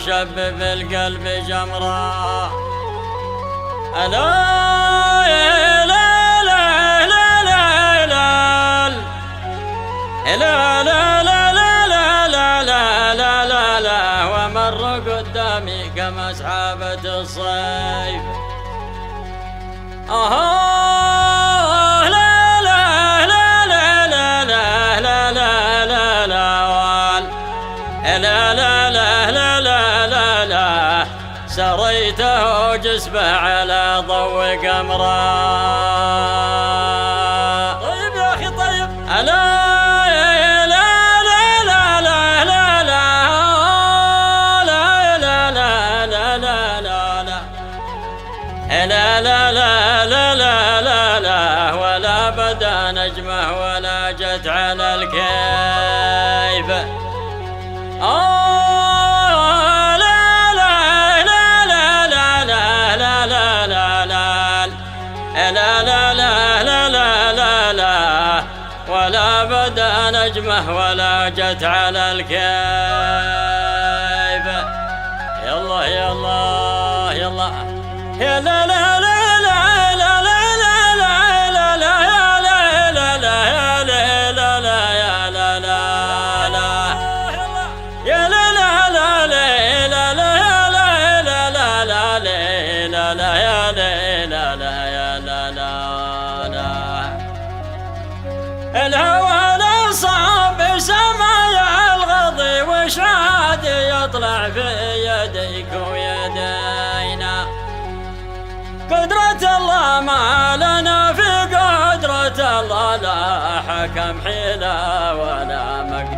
شبب القلب جمرة. لا لا لا لا لا لا لا لا لا لا لا لا لا لا ومر قدامي كما سحابة الصيف. لا لا لا لا لا لا لا لا لا لا لا لا لا سريته جسبه على ضوء قمره. طيب يا أخي طيب. لا لا لا لا لا لا لا لا لا لا لا لا لا لا لا لا ولا بدا نجمه ولا جت على الكيف. ولا بدا نجمه ولا جت على الكيف. يلا يلا يلا يا لا لا لا لا لا لا لا لا لا لا لا لا لا لا يا لا لا لا يا لا لا لا لا لا لا لا لا لا لا لا يا لا لا يا لا لا الهوى نصاب سمايا الغضي وشاد يطلع في يديك ويدينا. قدرة الله ما لنا في قدرة الله لا حكم حيلة ولا مقدرة.